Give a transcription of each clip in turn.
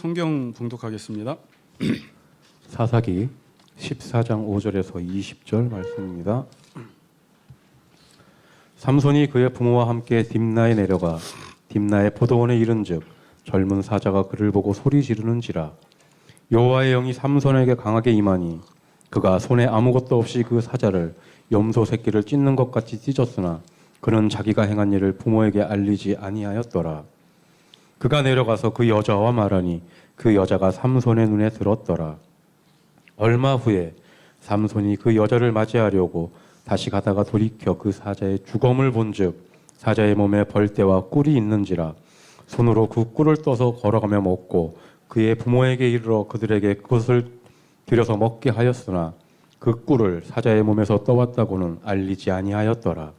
성경 봉독하겠습니다. 사사기 14장 5절에서 20절 말씀입니다. 삼손이 그의 부모와 함께 딥나에 내려가 딥나의 포도원에 이른즉 젊은 사자가 그를 보고 소리 지르는지라. 여호와의 영이 삼손에게 강하게 임하니 그가 손에 아무것도 없이 그 사자를 염소 새끼를 찢는 것 같이 찢었으나 그는 자기가 행한 일을 부모에게 알리지 아니하였더라. 그가 내려가서 그 여자와 말하니 그 여자가 삼손의 눈에 들었더라. 얼마 후에 삼손이 그 여자를 맞이하려고 다시 가다가 돌이켜 그 사자의 주검을 본즉 사자의 몸에 벌떼와 꿀이 있는지라. 손으로 그 꿀을 떠서 걸어가며 먹고 그의 부모에게 이르러 그들에게 그것을 들여서 먹게 하였으나 그 꿀을 사자의 몸에서 떠왔다고는 알리지 아니하였더라.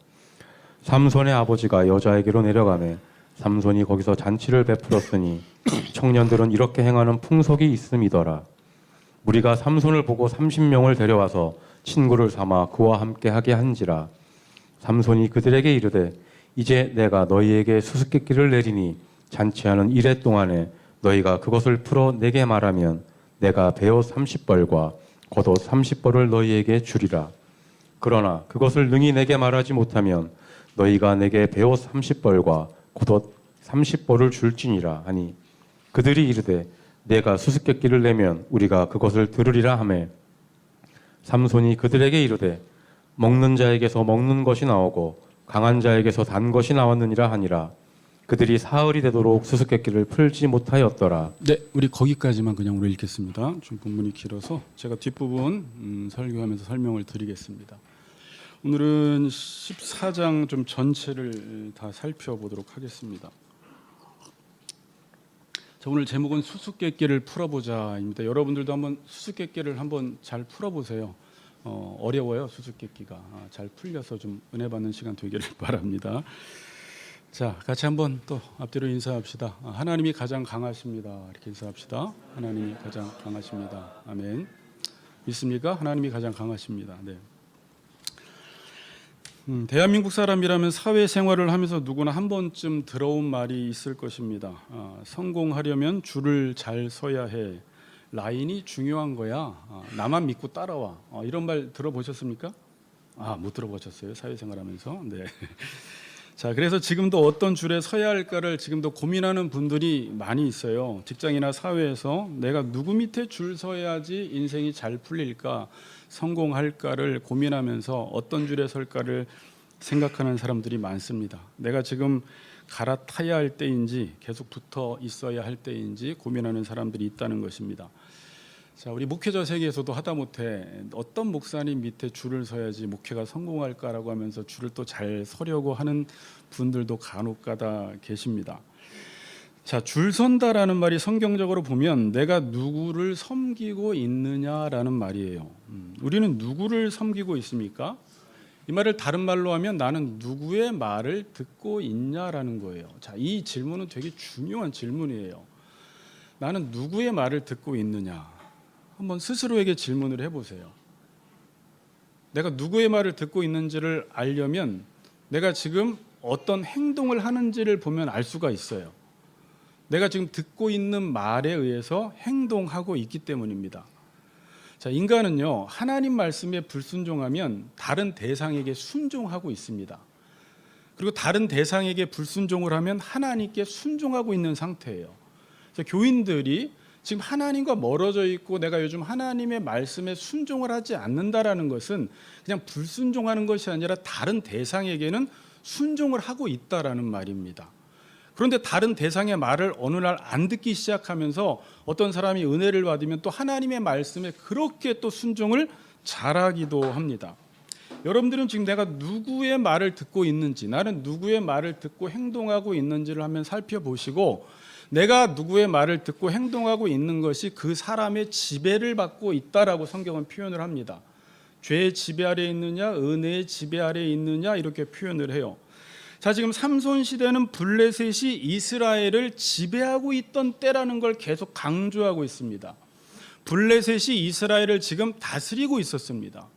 삼손의 아버지가 여자에게로 내려가매 삼손이 거기서 잔치를 베풀었으니 청년들은 이렇게 행하는 풍속이 있음이더라. 무리가 삼손을 보고 30명을 데려와서 친구를 삼아 그와 함께 하게 한지라. 삼손이 그들에게 이르되 이제 내가 너희에게 수수께끼를 내리니 잔치하는 이래 동안에 너희가 그것을 풀어 내게 말하면 내가 베옷 30벌과 겉옷 30벌을 너희에게 주리라. 그러나 그것을 능히 내게 말하지 못하면 너희가 내게 베옷 30벌과 겉옷 30벌을 줄지니라 하니 그들이 이르되 내가 수수께끼를 내면 우리가 그것을 들으리라 하매 삼손이 그들에게 이르되 먹는 자에게서 먹는 것이 나오고 강한 자에게서 단 것이 나왔느니라 하니라. 그들이 사흘이 되도록 수수께끼를 풀지 못하였더라. 네, 우리 거기까지만 그냥 오늘 읽겠습니다. 좀 본문이 길어서 제가 뒷부분 설교하면서 설명을 드리겠습니다. 오늘은 14장 좀 전체를 다 살펴보도록 하겠습니다. 자, 오늘 제목은 수수께끼를 풀어보자입니다. 여러분들도 한번 수수께끼를 한번 잘 풀어보세요. 어려워요, 수수께끼가. 잘 풀려서 좀 은혜 받는 시간 되기를 바랍니다. 자, 같이 한번 또 앞뒤로 인사합시다. 하나님이 가장 강하십니다. 이렇게 인사합시다. 하나님이 가장 강하십니다. 아멘. 믿습니까? 하나님이 가장 강하십니다. 네. 대한민국 사람이라면 사회생활을 하면서 누구나 한 번쯤 들어온 말이 있을 것입니다. 성공하려면 줄을 잘 서야 해. 라인이 중요한 거야. 나만 믿고 따라와. 이런 말 들어보셨습니까? 못 들어보셨어요. 사회생활 하면서. 네. 자, 그래서 지금도 어떤 줄에 서야 할까를 지금도 고민하는 분들이 많이 있어요. 직장이나 사회에서 내가 누구 밑에 줄 서야지 인생이 잘 풀릴까, 성공할까를 고민하면서 어떤 줄에 설까를 생각하는 사람들이 많습니다. 내가 지금 갈아타야 할 때인지 계속 붙어 있어야 할 때인지 고민하는 사람들이 있다는 것입니다. 자, 우리 목회자 세계에서도 하다못해 어떤 목사님 밑에 줄을 서야지 목회가 성공할까라고 하면서 줄을 또 잘 서려고 하는 분들도 간혹가다 계십니다. 자, 줄 선다라는 말이 성경적으로 보면 내가 누구를 섬기고 있느냐라는 말이에요. 우리는 누구를 섬기고 있습니까? 이 말을 다른 말로 하면 나는 누구의 말을 듣고 있냐라는 거예요. 자, 이 질문은 되게 중요한 질문이에요. 나는 누구의 말을 듣고 있느냐? 한번 스스로에게 질문을 해보세요. 내가 누구의 말을 듣고 있는지를 알려면 내가 지금 어떤 행동을 하는지를 보면 알 수가 있어요. 내가 지금 듣고 있는 말에 의해서 행동하고 있기 때문입니다. 자, 인간은요, 하나님 말씀에 불순종하면 다른 대상에게 순종하고 있습니다. 그리고 다른 대상에게 불순종을 하면 하나님께 순종하고 있는 상태예요. 그래서 교인들이 지금 하나님과 멀어져 있고 내가 요즘 하나님의 말씀에 순종을 하지 않는다라는 것은 그냥 불순종하는 것이 아니라 다른 대상에게는 순종을 하고 있다라는 말입니다. 그런데 다른 대상의 말을 어느 날 안 듣기 시작하면서 어떤 사람이 은혜를 받으면 또 하나님의 말씀에 그렇게 또 순종을 잘하기도 합니다. 여러분들은 지금 내가 누구의 말을 듣고 있는지, 나는 누구의 말을 듣고 행동하고 있는지를 한번 살펴보시고 내가 누구의 말을 듣고 행동하고 있는 것이 그 사람의 지배를 받고 있다라고 성경은 표현을 합니다. 죄의 지배 아래에 있느냐, 은혜의 지배 아래에 있느냐 이렇게 표현을 해요. 자, 지금 삼손 시대는 블레셋이 이스라엘을 지배하고 있던 때라는 걸 계속 강조하고 있습니다. 블레셋이 이스라엘을 지금 다스리고 있었습니다.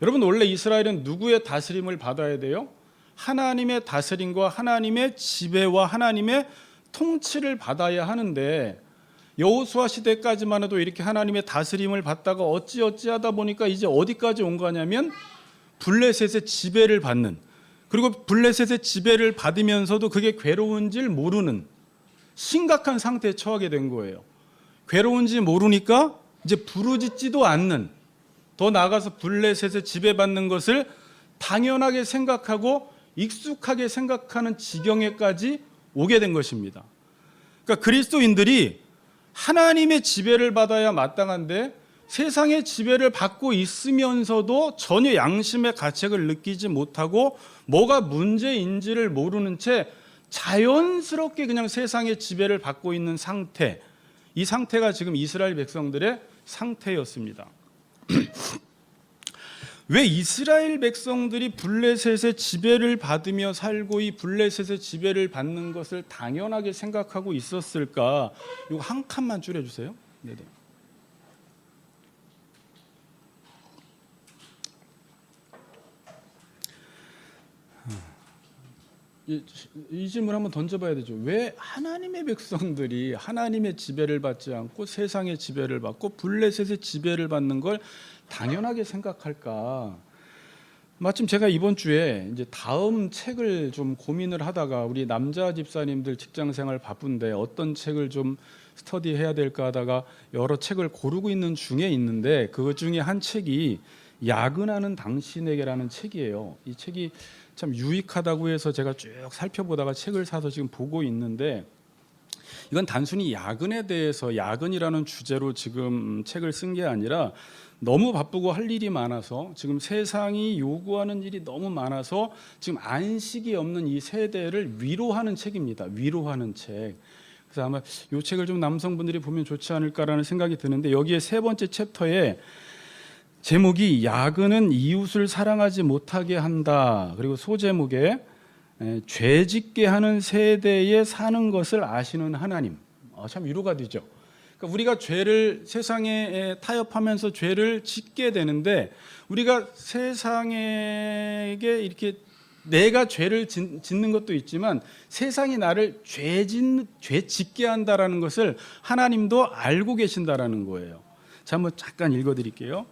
여러분, 원래 이스라엘은 누구의 다스림을 받아야 돼요? 하나님의 다스림과 하나님의 지배와 하나님의 통치를 받아야 하는데 여호수아 시대까지만 해도 이렇게 하나님의 다스림을 받다가 어찌하다 보니까 이제 어디까지 온 거냐면 블레셋의 지배를 받는, 그리고 블레셋의 지배를 받으면서도 그게 괴로운 줄 모르는 심각한 상태에 처하게 된 거예요. 괴로운지 모르니까 이제 부르짖지도 않는, 더 나아가서 블레셋의 지배받는 것을 당연하게 생각하고 익숙하게 생각하는 지경에까지 오게 된 것입니다. 그러니까 그리스도인들이 하나님의 지배를 받아야 마땅한데 세상의 지배를 받고 있으면서도 전혀 양심의 가책을 느끼지 못하고 뭐가 문제인지를 모르는 채 자연스럽게 그냥 세상의 지배를 받고 있는 상태, 이 상태가 지금 이스라엘 백성들의 상태였습니다. 왜 이스라엘 백성들이 블레셋의 지배를 받으며 살고 이 블레셋의 지배를 받는 것을 당연하게 생각하고 있었을까? 이거 한 칸만 줄여주세요. 네네. 이 질문 한번 던져봐야 되죠. 왜 하나님의 백성들이 하나님의 지배를 받지 않고 세상의 지배를 받고 블레셋의 지배를 받는 걸 당연하게 생각할까? 마침 제가 이번 주에 이제 다음 책을 좀 고민을 하다가 우리 남자 집사님들 직장 생활 바쁜데 어떤 책을 좀 스터디해야 될까 하다가 여러 책을 고르고 있는 중에 있는데 그 중에 한 책이 야근하는 당신에게라는 책이에요. 이 책이 참 유익하다고 해서 제가 쭉 살펴보다가 책을 사서 지금 보고 있는데 이건 단순히 야근에 대해서 야근이라는 주제로 지금 책을 쓴 게 아니라 너무 바쁘고 할 일이 많아서 지금 세상이 요구하는 일이 너무 많아서 지금 안식이 없는 이 세대를 위로하는 책입니다. 위로하는 책. 그래서 아마 이 책을 좀 남성분들이 보면 좋지 않을까라는 생각이 드는데 여기에 세 번째 챕터에 제목이 야근은 이웃을 사랑하지 못하게 한다. 그리고 소제목에 죄짓게 하는 세대에 사는 것을 아시는 하나님. 참 위로가 되죠. 그러니까 우리가 죄를 세상에 타협하면서 죄를 짓게 되는데 우리가 세상에게 이렇게 내가 죄를 짓는 것도 있지만 세상이 나를 죄 짓게 한다라는 것을 하나님도 알고 계신다라는 거예요. 자, 한번 잠깐 읽어드릴게요.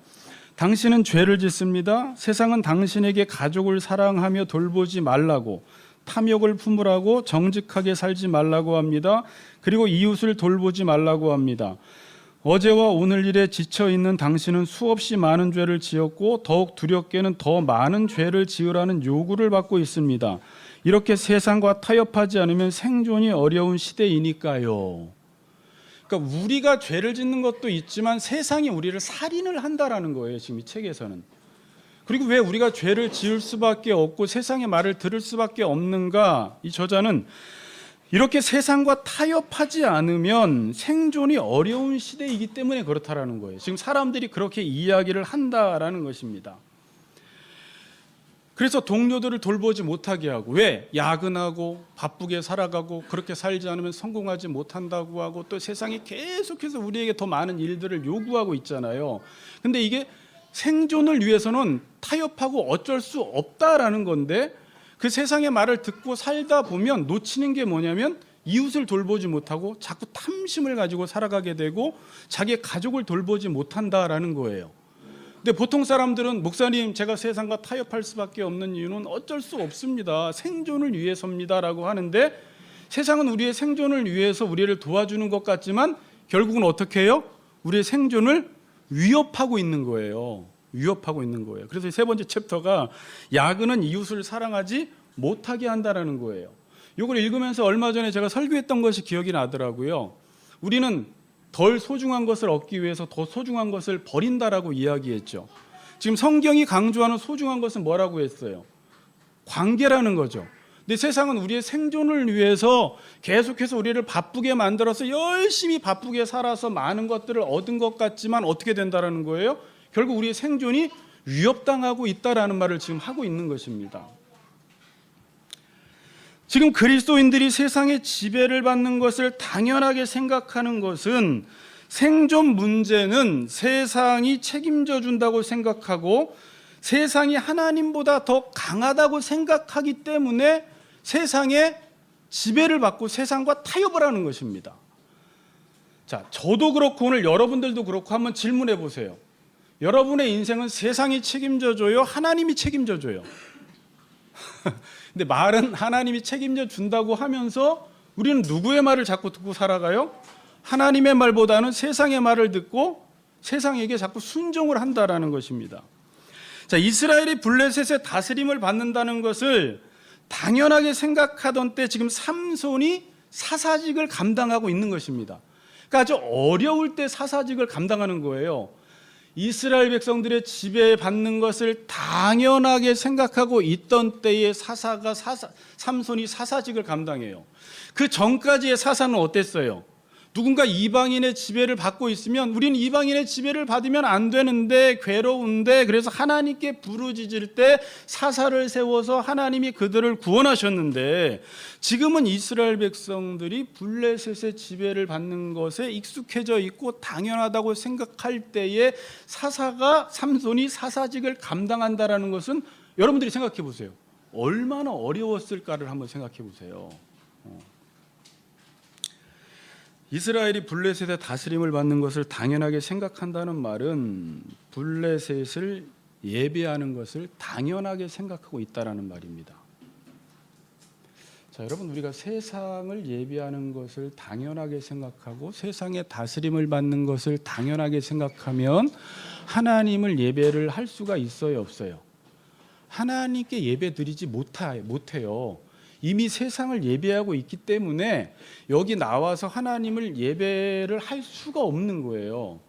당신은 죄를 짓습니다. 세상은 당신에게 가족을 사랑하며 돌보지 말라고, 탐욕을 품으라고, 정직하게 살지 말라고 합니다. 그리고 이웃을 돌보지 말라고 합니다. 어제와 오늘 일에 지쳐 있는 당신은 수없이 많은 죄를 지었고 더욱 두렵게는 더 많은 죄를 지으라는 요구를 받고 있습니다. 이렇게 세상과 타협하지 않으면 생존이 어려운 시대이니까요. 그러니까 우리가 죄를 짓는 것도 있지만 세상이 우리를 살인을 한다라는 거예요. 지금 이 책에서는. 그리고 왜 우리가 죄를 지을 수밖에 없고 세상의 말을 들을 수밖에 없는가? 이 저자는 이렇게 세상과 타협하지 않으면 생존이 어려운 시대이기 때문에 그렇다라는 거예요. 지금 사람들이 그렇게 이야기를 한다라는 것입니다. 그래서 동료들을 돌보지 못하게 하고, 왜? 야근하고 바쁘게 살아가고 그렇게 살지 않으면 성공하지 못한다고 하고 또 세상이 계속해서 우리에게 더 많은 일들을 요구하고 있잖아요. 근데 이게 생존을 위해서는 타협하고 어쩔 수 없다라는 건데 그 세상의 말을 듣고 살다 보면 놓치는 게 뭐냐면 이웃을 돌보지 못하고 자꾸 탐심을 가지고 살아가게 되고 자기의 가족을 돌보지 못한다라는 거예요. 근데 보통 사람들은 목사님 제가 세상과 타협할 수밖에 없는 이유는 어쩔 수 없습니다. 생존을 위해서입니다라고 하는데 세상은 우리의 생존을 위해서 우리를 도와주는 것 같지만 결국은 어떻게 해요? 우리의 생존을 위협하고 있는 거예요. 위협하고 있는 거예요. 그래서 세 번째 챕터가 야근은 이웃을 사랑하지 못하게 한다라는 거예요. 이걸 읽으면서 얼마 전에 제가 설교했던 것이 기억이 나더라고요. 우리는 덜 소중한 것을 얻기 위해서 더 소중한 것을 버린다라고 이야기했죠. 지금 성경이 강조하는 소중한 것은 뭐라고 했어요? 관계라는 거죠. 근데 세상은 우리의 생존을 위해서 계속해서 우리를 바쁘게 만들어서 열심히 바쁘게 살아서 많은 것들을 얻은 것 같지만 어떻게 된다라는 거예요? 결국 우리의 생존이 위협당하고 있다라는 말을 지금 하고 있는 것입니다. 지금 그리스도인들이 세상의 지배를 받는 것을 당연하게 생각하는 것은 생존 문제는 세상이 책임져 준다고 생각하고 세상이 하나님보다 더 강하다고 생각하기 때문에 세상의 지배를 받고 세상과 타협을 하는 것입니다. 자, 저도 그렇고 오늘 여러분들도 그렇고 한번 질문해 보세요. 여러분의 인생은 세상이 책임져 줘요? 하나님이 책임져 줘요? 근데 말은 하나님이 책임져 준다고 하면서 우리는 누구의 말을 자꾸 듣고 살아가요? 하나님의 말보다는 세상의 말을 듣고 세상에게 자꾸 순종을 한다라는 것입니다. 자, 이스라엘이 블레셋의 다스림을 받는다는 것을 당연하게 생각하던 때 지금 삼손이 사사직을 감당하고 있는 것입니다. 그러니까 아주 어려울 때 사사직을 감당하는 거예요. 이스라엘 백성들의 지배받는 것을 당연하게 생각하고 있던 때에 삼손이 사사직을 감당해요. 그 전까지의 사사는 어땠어요? 누군가 이방인의 지배를 받고 있으면 우리는 이방인의 지배를 받으면 안 되는데 괴로운데 그래서 하나님께 부르짖을 때 사사를 세워서 하나님이 그들을 구원하셨는데 지금은 이스라엘 백성들이 블레셋의 지배를 받는 것에 익숙해져 있고 당연하다고 생각할 때에 삼손이 사사직을 감당한다라는 것은 여러분들이 생각해 보세요. 얼마나 어려웠을까를 한번 생각해 보세요. 이스라엘이 블레셋의 다스림을 받는 것을 당연하게 생각한다는 말은 블레셋을 예배하는 것을 당연하게 생각하고 있다라는 말입니다. 자, 여러분, 우리가 세상을 예배하는 것을 당연하게 생각하고 세상의 다스림을 받는 것을 당연하게 생각하면 하나님을 예배를 할 수가 있어요, 없어요? 하나님께 예배 드리지 못해요. 이미 세상을 예배하고 있기 때문에 여기 나와서 하나님을 예배를 할 수가 없는 거예요.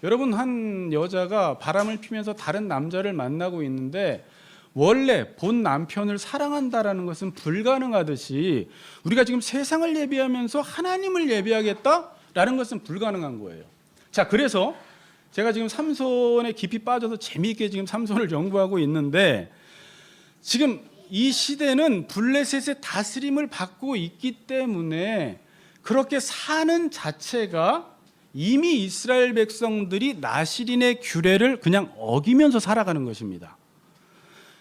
여러분, 한 여자가 바람을 피면서 다른 남자를 만나고 있는데 원래 본 남편을 사랑한다라는 것은 불가능하듯이 우리가 지금 세상을 예배하면서 하나님을 예배하겠다라는 것은 불가능한 거예요. 자, 그래서 제가 지금 삼손에 깊이 빠져서 재미있게 지금 삼손을 연구하고 있는데 지금 이 시대는 블레셋의 다스림을 받고 있기 때문에 그렇게 사는 자체가 이미 이스라엘 백성들이 나시린의 규례를 그냥 어기면서 살아가는 것입니다.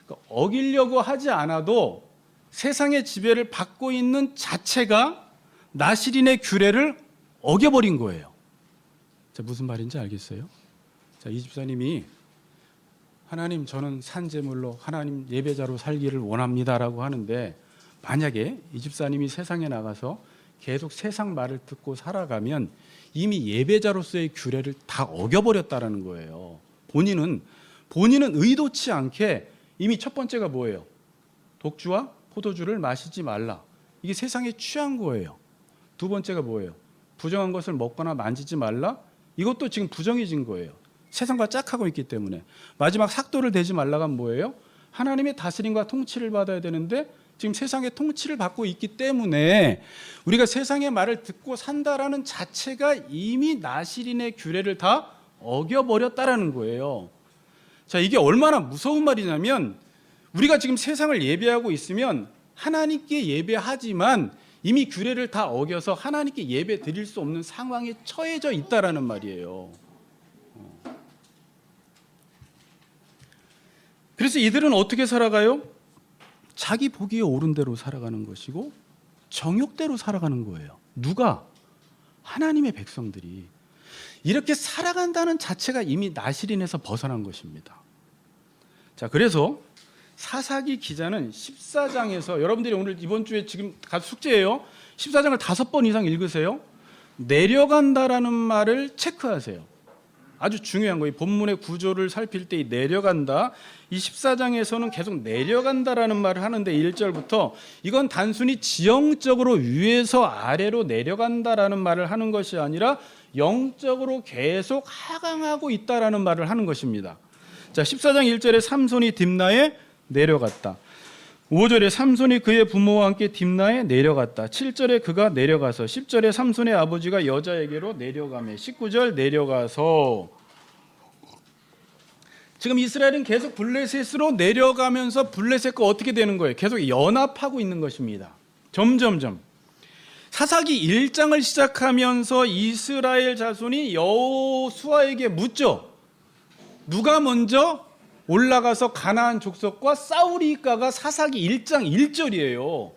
그러니까 어기려고 하지 않아도 세상의 지배를 받고 있는 자체가 나시린의 규례를 어겨버린 거예요. 자, 무슨 말인지 알겠어요? 자, 이 집사님이 하나님, 저는 산제물로 하나님 예배자로 살기를 원합니다라고 하는데 만약에 이 집사님이 세상에 나가서 계속 세상 말을 듣고 살아가면 이미 예배자로서의 규례를 다 어겨버렸다라는 거예요. 본인은 의도치 않게 이미 첫 번째가 뭐예요? 독주와 포도주를 마시지 말라. 이게 세상에 취한 거예요. 두 번째가 뭐예요? 부정한 것을 먹거나 만지지 말라. 이것도 지금 부정해진 거예요. 세상과 짝하고 있기 때문에. 마지막 삭도를 대지 말라가 뭐예요? 하나님의 다스림과 통치를 받아야 되는데 지금 세상의 통치를 받고 있기 때문에 우리가 세상의 말을 듣고 산다라는 자체가 이미 나시린의 규례를 다 어겨버렸다라는 거예요. 자, 이게 얼마나 무서운 말이냐면 우리가 지금 세상을 예배하고 있으면 하나님께 예배하지만 이미 규례를 다 어겨서 하나님께 예배 드릴 수 없는 상황에 처해져 있다라는 말이에요. 그래서 이들은 어떻게 살아가요? 자기 보기에 옳은 대로 살아가는 것이고 정욕대로 살아가는 거예요. 누가? 하나님의 백성들이. 이렇게 살아간다는 자체가 이미 나시린에서 벗어난 것입니다. 자, 그래서 사사기 기자는 14장에서 여러분들이 오늘 이번 주에 지금 숙제예요. 14장을 5번 이상 읽으세요. 내려간다라는 말을 체크하세요. 아주 중요한 거예요. 본문의 구조를 살필 때 이 내려간다. 이 14장에서는 계속 내려간다라는 말을 하는데 1절부터 이건 단순히 지형적으로 위에서 아래로 내려간다라는 말을 하는 것이 아니라 영적으로 계속 하강하고 있다라는 말을 하는 것입니다. 자, 14장 1절에 삼손이 딥나에 내려갔다. 5절에 삼손이 그의 부모와 함께 딥나에 내려갔다. 7절에 그가 내려가서 10절에 삼손의 아버지가 여자에게로 내려가매 19절 내려가서. 지금 이스라엘은 계속 블레셋으로 내려가면서 블레셋과 어떻게 되는 거예요? 계속 연합하고 있는 것입니다. 점점점. 사사기 1장을 시작하면서 이스라엘 자손이 여호수아에게 묻죠. 누가 먼저 올라가서 가나안 족속과 싸우리까가 사사기 1장 1절이에요.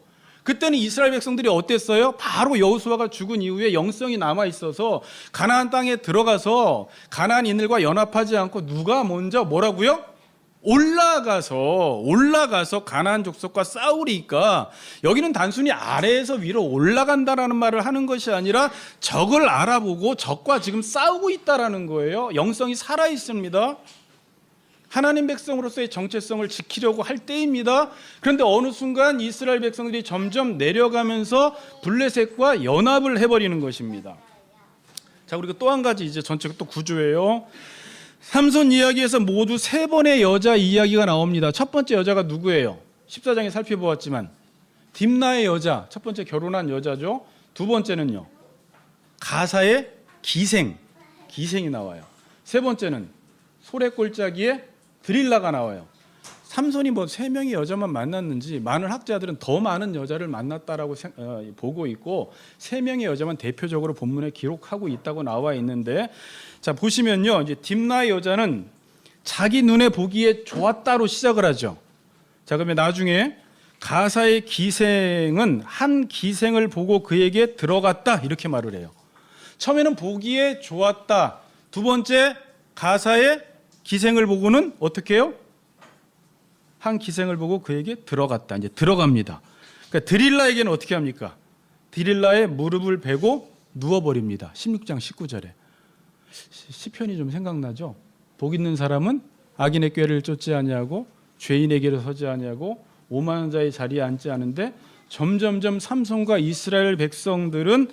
그때는 이스라엘 백성들이 어땠어요? 바로 여호수아가 죽은 이후에 영성이 남아 있어서 가나안 땅에 들어가서 가나안인들과 연합하지 않고 누가 먼저 뭐라고요? 올라가서 가나안 족속과 싸우리니까 여기는 단순히 아래에서 위로 올라간다라는 말을 하는 것이 아니라 적을 알아보고 적과 지금 싸우고 있다라는 거예요. 영성이 살아 있습니다. 하나님 백성으로서의 정체성을 지키려고 할 때입니다. 그런데 어느 순간 이스라엘 백성들이 점점 내려가면서 블레셋과 연합을 해버리는 것입니다. 자, 그리고 또 한 가지 이제 전체가 또 구조예요. 삼손 이야기에서 모두 3번의 여자 이야기가 나옵니다. 첫 번째 여자가 누구예요? 14장에 살펴보았지만 딥나의 여자, 첫 번째 결혼한 여자죠. 두 번째는요, 가사의 기생이 나와요. 세 번째는 소래골짜기에 드릴라가 나와요. 삼손이 3명의 여자만 만났는지 많은 학자들은 더 많은 여자를 만났다라고 보고 있고 3명의 여자만 대표적으로 본문에 기록하고 있다고 나와 있는데, 자 보시면요, 이제 딥나의 여자는 자기 눈에 보기에 좋았다로 시작을 하죠. 자 그러면 나중에 가사의 기생은 한 기생을 보고 그에게 들어갔다 이렇게 말을 해요. 처음에는 보기에 좋았다. 두 번째 가사의 기생을 보고는 어떻게 해요? 한 기생을 보고 그에게 들어갔다. 이제 들어갑니다. 그러니까 드릴라에게는 어떻게 합니까? 드릴라의 무릎을 베고 누워버립니다. 16장 19절에. 시편이 좀 생각나죠? 복 있는 사람은 악인의 꾀를 쫓지 아니하고 죄인의 길을 서지 아니하고 오만한 자의 자리에 앉지 않은데, 점점점 삼손과 이스라엘 백성들은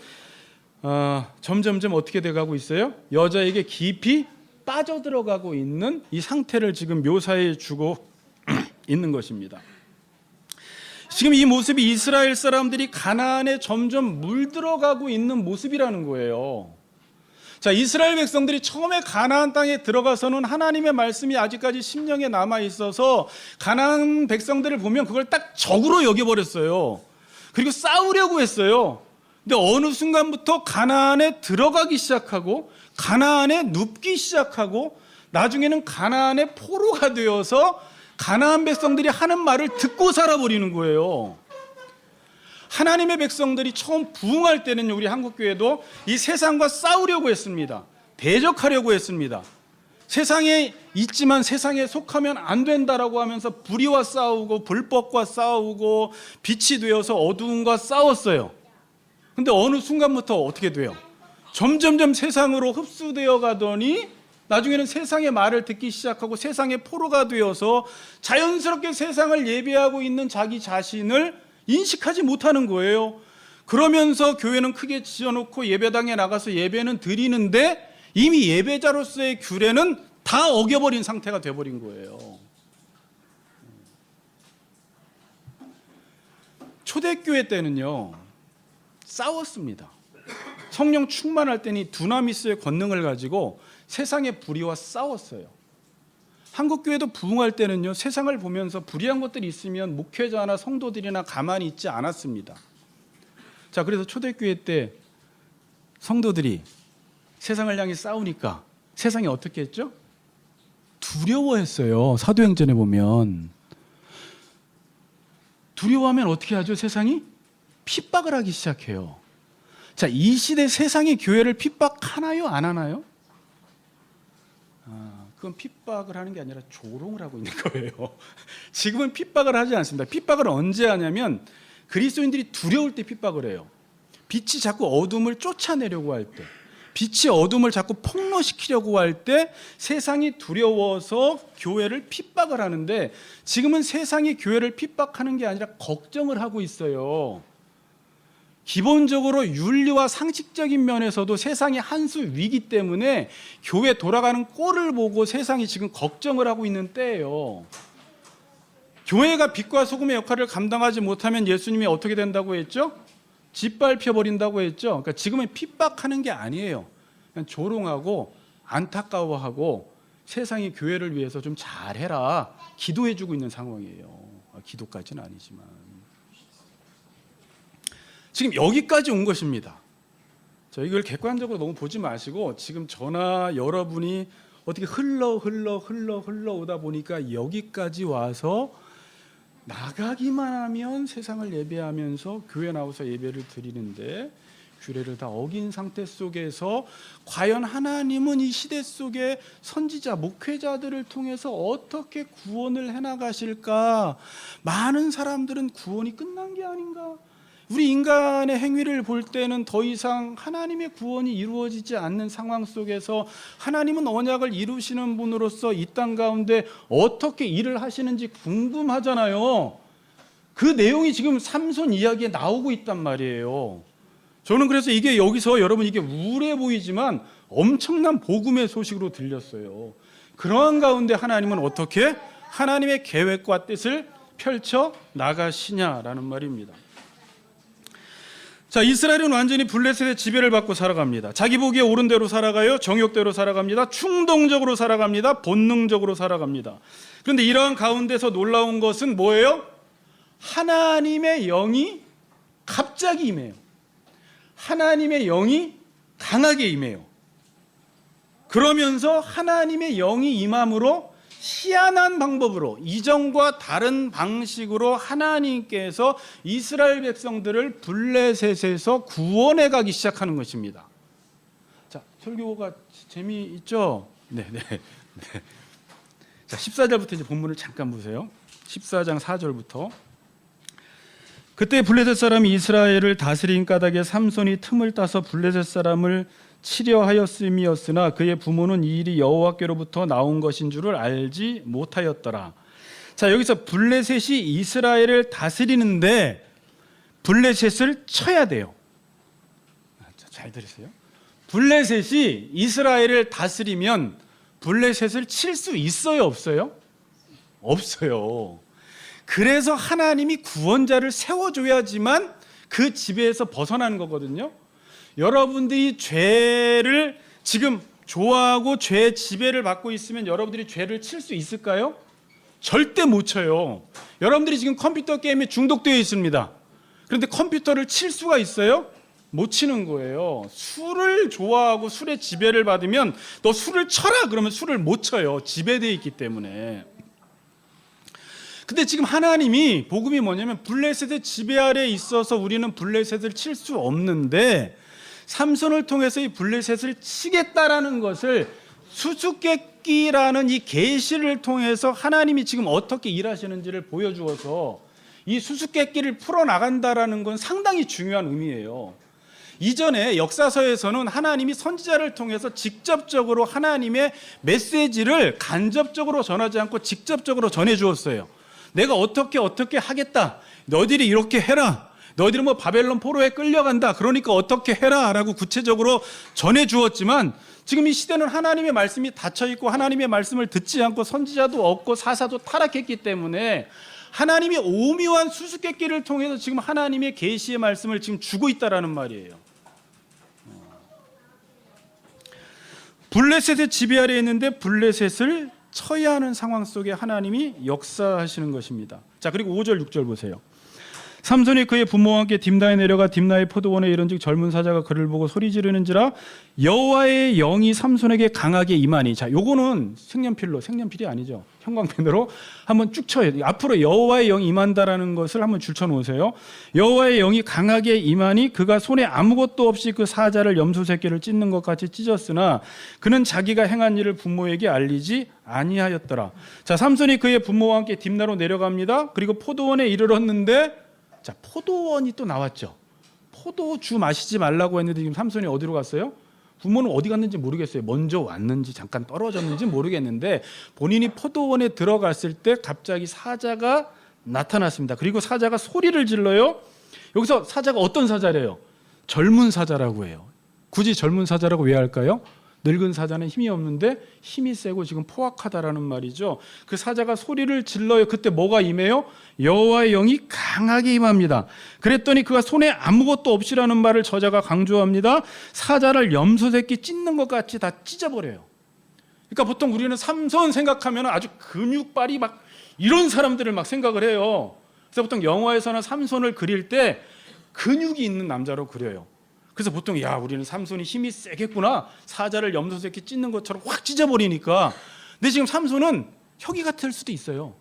점점점 어떻게 돼가고 있어요? 여자에게 깊이 빠져들어가고 있는 이 상태를 지금 묘사해 주고 있는 것입니다. 지금 이 모습이 이스라엘 사람들이 가나안에 점점 물들어가고 있는 모습이라는 거예요. 자, 이스라엘 백성들이 처음에 가나안 땅에 들어가서는 하나님의 말씀이 아직까지 심령에 남아 있어서 가나안 백성들을 보면 그걸 딱 적으로 여겨버렸어요. 그리고 싸우려고 했어요. 근데 어느 순간부터 가나안에 들어가기 시작하고 가나안에 눕기 시작하고 나중에는 가나안의 포로가 되어서 가나안 백성들이 하는 말을 듣고 살아버리는 거예요. 하나님의 백성들이 처음 부흥할 때는 우리 한국교회도 이 세상과 싸우려고 했습니다. 대적하려고 했습니다. 세상에 있지만 세상에 속하면 안 된다라고 하면서 불의와 싸우고 불법과 싸우고 빛이 되어서 어두움과 싸웠어요. 근데 어느 순간부터 어떻게 돼요? 점점점 세상으로 흡수되어 가더니 나중에는 세상의 말을 듣기 시작하고 세상의 포로가 되어서 자연스럽게 세상을 예배하고 있는 자기 자신을 인식하지 못하는 거예요. 그러면서 교회는 크게 지어놓고 예배당에 나가서 예배는 드리는데 이미 예배자로서의 규례는 다 어겨버린 상태가 돼버린 거예요. 초대교회 때는요, 싸웠습니다. 성령 충만할 때니 두나미스의 권능을 가지고 세상의 불의와 싸웠어요. 한국교회도 부흥할 때는요, 세상을 보면서 불의한 것들이 있으면 목회자나 성도들이나 가만히 있지 않았습니다. 자, 그래서 초대교회 때 성도들이 세상을 향해 싸우니까 세상이 어떻게 했죠? 두려워했어요. 사도행전에 보면. 두려워하면 어떻게 하죠? 세상이 핍박을 하기 시작해요. 자, 이 시대 세상이 교회를 핍박하나요? 안 하나요? 그건 핍박을 하는 게 아니라 조롱을 하고 있는 거예요. 지금은 핍박을 하지 않습니다. 핍박을 언제 하냐면 그리스도인들이 두려울 때 핍박을 해요. 빛이 자꾸 어둠을 쫓아내려고 할 때, 빛이 어둠을 자꾸 폭로시키려고 할 때 세상이 두려워서 교회를 핍박을 하는데, 지금은 세상이 교회를 핍박하는 게 아니라 걱정을 하고 있어요. 기본적으로 윤리와 상식적인 면에서도 세상이 한 수 위기 때문에 교회 돌아가는 꼴을 보고 세상이 지금 걱정을 하고 있는 때예요. 교회가 빛과 소금의 역할을 감당하지 못하면 예수님이 어떻게 된다고 했죠? 짓밟혀 버린다고 했죠. 그러니까 지금은 핍박하는 게 아니에요. 그냥 조롱하고 안타까워하고 세상이 교회를 위해서 좀 잘해라 기도해주고 있는 상황이에요. 기도까지는 아니지만 지금 여기까지 온 것입니다. 자, 이걸 객관적으로 너무 보지 마시고 지금 저나 나가기만 하면 세상을 예배하면서 교회 나와서 예배를 드리는데 규례를 다 어긴 상태 속에서 과연 하나님은 이 시대 속에 선지자, 목회자들을 통해서 어떻게 구원을 해나가실까? 많은 사람들은 구원이 끝난 게 아닌가? 우리 인간의 행위를 볼 때는 더 이상 하나님의 구원이 이루어지지 않는 상황 속에서 하나님은 언약을 이루시는 분으로서 이 땅 가운데 어떻게 일을 하시는지 궁금하잖아요. 그 내용이 지금 삼손 이야기에 나오고 있단 말이에요. 저는 그래서 이게 여기서 여러분 이게 우울해 보이지만 엄청난 복음의 소식으로 들렸어요. 그러한 가운데 하나님은 어떻게 하나님의 계획과 뜻을 펼쳐 나가시냐라는 말입니다. 자, 이스라엘은 완전히 블레셋의 지배를 받고 살아갑니다. 자기 보기에 옳은 대로 살아가요. 정욕대로 살아갑니다. 충동적으로 살아갑니다. 본능적으로 살아갑니다. 그런데 이러한 가운데서 놀라운 것은 뭐예요? 하나님의 영이 갑자기 임해요. 하나님의 영이 강하게 임해요. 그러면서 하나님의 영이 임함으로 희한한 방법으로 이전과 다른 방식으로 하나님께서 이스라엘 백성들을 블레셋에서 구원해 가기 시작하는 것입니다. 자, 설교가 재미있죠? 네. 자, 14절부터 이제 본문을 잠깐 보세요. 14장 4절부터. 그때 블레셋 사람이 이스라엘을 다스린 까닭에 삼손이 틈을 따서 블레셋 사람을 치려 하였음이었으나 그의 부모는 이 일이 여호와께로부터 나온 것인 줄을 알지 못하였더라. 자, 여기서 블레셋이 이스라엘을 다스리는데 블레셋을 쳐야 돼요. 잘 들으세요. 블레셋이 이스라엘을 다스리면 블레셋을 칠 수 있어요, 없어요? 없어요. 그래서 하나님이 구원자를 세워줘야지만 그 지배에서 벗어나는 거거든요. 여러분들이 죄를 지금 좋아하고 죄의 지배를 받고 있으면 여러분들이 죄를 칠 수 있을까요? 절대 못 쳐요. 여러분들이 지금 컴퓨터 게임에 중독되어 있습니다. 그런데 컴퓨터를 칠 수가 있어요? 못 치는 거예요. 술을 좋아하고 술의 지배를 받으면 너 술을 쳐라 그러면 술을 못 쳐요. 지배되어 있기 때문에. 근데 지금 하나님이 복음이 뭐냐면 블레셋의 지배 아래에 있어서 우리는 블레셋을 칠 수 없는데 삼손을 통해서 이 블레셋을 치겠다라는 것을 수수께끼라는 이 계시를 통해서 하나님이 지금 어떻게 일하시는지를 보여주어서 이 수수께끼를 풀어나간다라는 건 상당히 중요한 의미예요. 이전에 역사서에서는 하나님이 선지자를 통해서 직접적으로 하나님의 메시지를 간접적으로 전하지 않고 직접적으로 전해주었어요. 내가 어떻게 하겠다. 너희들이 이렇게 해라. 너희들은 뭐 바벨론 포로에 끌려간다. 그러니까 어떻게 해라 라고 구체적으로 전해주었지만 지금 이 시대는 하나님의 말씀이 닫혀있고 하나님의 말씀을 듣지 않고 선지자도 없고 사사도 타락했기 때문에 하나님이 오묘한 수수께끼를 통해서 지금 하나님의 계시의 말씀을 지금 주고 있다라는 말이에요. 블레셋의 지배 아래에 있는데 블레셋을 쳐야 하는 상황 속에 하나님이 역사하시는 것입니다. 자, 그리고 5절 6절 보세요. 삼손이 그의 부모와 함께 딥나에 내려가 딥나의 포도원에 이른즉 젊은 사자가 그를 보고 소리 지르는지라 여호와의 영이 삼손에게 강하게 임하니. 자, 요거는 색연필이 아니죠. 형광펜으로 한번 쭉 쳐요. 앞으로 여호와의 영이 임한다라는 것을 한번 줄쳐 놓으세요. 여호와의 영이 강하게 임하니 그가 손에 아무것도 없이 그 사자를 염소 새끼를 찢는 것 같이 찢었으나 그는 자기가 행한 일을 부모에게 알리지 아니하였더라. 자, 삼손이 그의 부모와 함께 딥나로 내려갑니다. 그리고 포도원에 이르렀는데 자, 포도원이 또 나왔죠. 포도주 마시지 말라고 했는데 지금 삼손이 어디로 갔어요? 부모는 어디 갔는지 모르겠어요. 먼저 왔는지 잠깐 떨어졌는지 모르겠는데 본인이 포도원에 들어갔을 때 갑자기 사자가 나타났습니다. 그리고 사자가 소리를 질러요. 여기서 사자가 어떤 사자래요? 젊은 사자라고 해요. 굳이 젊은 사자라고 왜 할까요? 늙은 사자는 힘이 없는데 힘이 세고 지금 포악하다라는 말이죠. 그 사자가 소리를 질러요. 그때 뭐가 임해요? 여호와의 영이 강하게 임합니다. 그랬더니 그가 손에 아무것도 없이라는 말을 저자가 강조합니다. 사자를 염소 새끼 찢는 것 같이 다 찢어버려요. 그러니까 보통 우리는 삼손 생각하면 아주 근육발이 막 이런 사람들을 막 생각을 해요. 그래서 보통 영화에서는 삼손을 그릴 때 근육이 있는 남자로 그려요. 그래서 보통 우리는 삼손이 힘이 세겠구나. 사자를 염소 새끼 찢는 것처럼 확 찢어버리니까. 근데 지금 삼손은 혁이 같을 수도 있어요.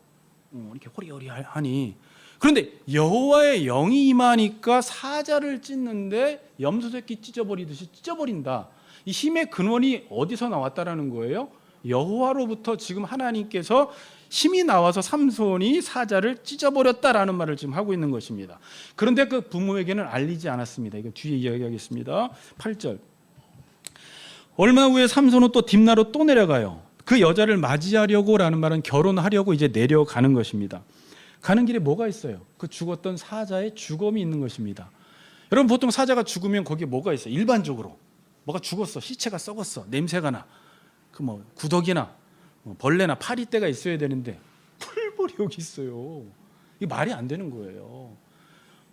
이렇게 호리호리하니 그런데 여호와의 영이 임하니까 사자를 찢는데 염소 새끼 찢어버리듯이 찢어버린다. 이 힘의 근원이 어디서 나왔다라는 거예요? 여호와로부터 지금 하나님께서 힘이 나와서 삼손이 사자를 찢어버렸다라는 말을 지금 하고 있는 것입니다. 그런데 그 부모에게는 알리지 않았습니다. 이거 뒤에 이야기하겠습니다. 8절. 얼마 후에 삼손은 또 딥나로 또 내려가요. 그 여자를 맞이하려고라는 말은 결혼하려고 이제 내려가는 것입니다. 가는 길에 뭐가 있어요? 그 죽었던 사자의 주검이 있는 것입니다. 여러분 보통 사자가 죽으면 거기에 뭐가 있어요? 일반적으로 뭐가 죽었어, 시체가 썩었어, 냄새가 나, 그 뭐 구더기나 벌레나 파리떼가 있어야 되는데 풀벌이 여기 있어요. 이게 말이 안 되는 거예요.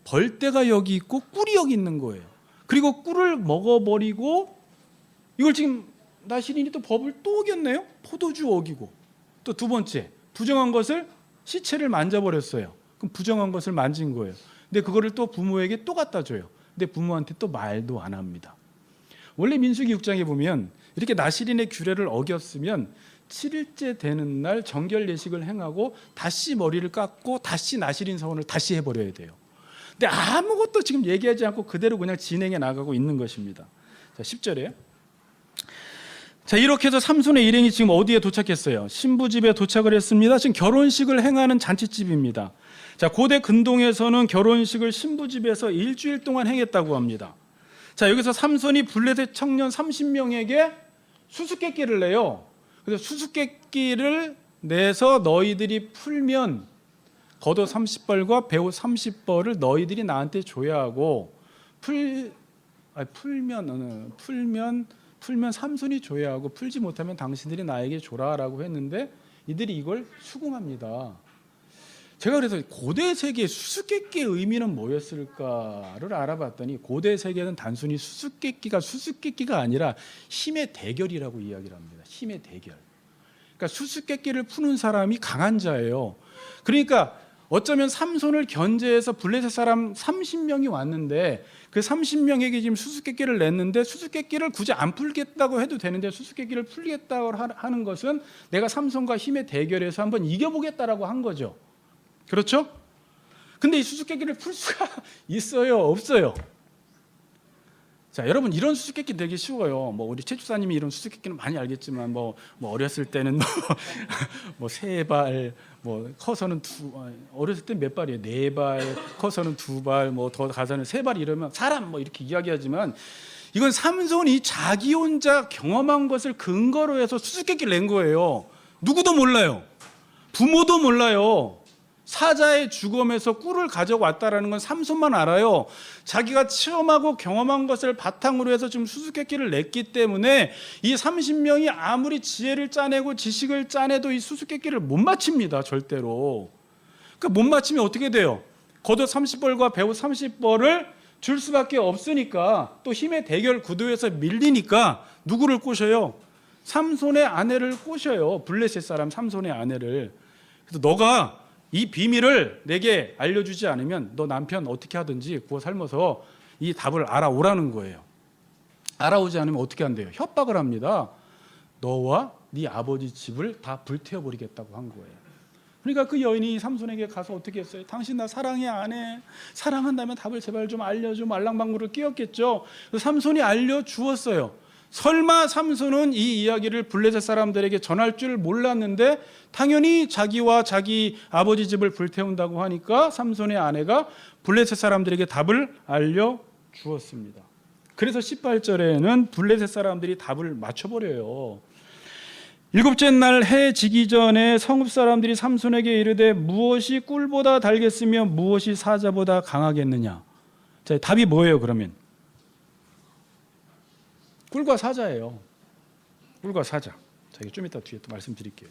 벌떼가 여기 있고 꿀이 여기 있는 거예요. 그리고 꿀을 먹어버리고 이걸 지금 나시린이 또 법을 또 어겼네요. 포도주 어기고 또 두 번째 부정한 것을 시체를 만져버렸어요. 그럼 부정한 것을 만진 거예요. 근데 그거를 또 부모에게 또 갖다 줘요. 근데 부모한테 또 말도 안 합니다. 원래 민수기 6장에 보면 이렇게 나시린의 규례를 어겼으면 7일째 되는 날 정결 예식을 행하고 다시 머리를 깎고 다시 나시린 서원을 다시 해버려야 돼요. 근데 아무것도 지금 얘기하지 않고 그대로 그냥 진행해 나가고 있는 것입니다. 자, 10절에 자, 이렇게 해서 삼손의 일행이 지금 어디에 도착했어요? 신부집에 도착을 했습니다. 지금 결혼식을 행하는 잔치집입니다. 자, 고대 근동에서는 결혼식을 신부집에서 일주일 동안 행했다고 합니다. 자, 여기서 삼손이 블레셋 청년 30명에게 수수께끼를 내요. 그래서 수수께끼를 내서 너희들이 풀면 겉옷 30벌과 배옷 30벌을 너희들이 나한테 줘야 하고 풀면 삼손이 줘야 하고 풀지 못하면 당신들이 나에게 줘라라고 했는데 이들이 이걸 수긍합니다. 제가 그래서 고대 세계의 수수께끼의 의미는 뭐였을까를 알아봤더니 고대 세계는 단순히 수수께끼가 아니라 힘의 대결이라고 이야기를 합니다. 힘의 대결. 그러니까 수수께끼를 푸는 사람이 강한 자예요. 그러니까 어쩌면 삼손을 견제해서 블레셋 사람 30명이 왔는데 그 30명에게 지금 수수께끼를 냈는데 수수께끼를 굳이 안 풀겠다고 해도 되는데 수수께끼를 풀겠다고 하는 것은 내가 삼손과 힘의 대결에서 한번 이겨보겠다라고 한 거죠. 그렇죠? 근데 이 수수께끼를 풀 수가 있어요? 없어요? 자, 여러분 이런 수수께끼 되게 쉬워요. 뭐 우리 최 주사님이 이런 수수께끼는 많이 알겠지만 뭐 어렸을 때는 뭐 세 발, 뭐 커서는 어렸을 때 몇 발이에요? 4발, 커서는 2발, 뭐 더 가서는 3발 이러면 사람 뭐 이렇게 이야기하지만 이건 삼손이 자기 혼자 경험한 것을 근거로 해서 수수께끼를 낸 거예요. 누구도 몰라요. 부모도 몰라요. 사자의 주검에서 꿀을 가져왔다라는 건 삼손만 알아요. 자기가 체험하고 경험한 것을 바탕으로 해서 지금 수수께끼를 냈기 때문에 이 30명이 아무리 지혜를 짜내고 지식을 짜내도 이 수수께끼를 못 맞춥니다. 절대로. 그러니까 못 맞추면 어떻게 돼요? 겉옷 30벌과 배옷 30벌을 줄 수밖에 없으니까 또 힘의 대결 구도에서 밀리니까 누구를 꼬셔요? 삼손의 아내를 꼬셔요. 블레셋 사람 삼손의 아내를. 그래서 너가 이 비밀을 내게 알려주지 않으면 너 남편 어떻게 하든지 구워 삶아서 이 답을 알아오라는 거예요. 알아오지 않으면 어떻게 한대요? 협박을 합니다. 너와 네 아버지 집을 다 불태워버리겠다고 한 거예요. 그러니까 그 여인이 삼손에게 가서 어떻게 했어요? 당신 나 사랑해 안 해? 사랑한다면 답을 제발 좀 알려줘. 말랑방구를 끼웠겠죠. 삼손이 알려주었어요. 설마 삼손은 이 이야기를 블레셋 사람들에게 전할 줄 몰랐는데 당연히 자기와 자기 아버지 집을 불태운다고 하니까 삼손의 아내가 블레셋 사람들에게 답을 알려주었습니다. 그래서 18절에는 블레셋 사람들이 답을 맞춰버려요. 7째 날 해 지기 전에 성읍 사람들이 삼손에게 이르되 무엇이 꿀보다 달겠으며 무엇이 사자보다 강하겠느냐. 자, 답이 뭐예요 그러면? 꿀과 사자예요. 꿀과 사자. 자, 이거 좀 이따 뒤에 또 말씀드릴게요.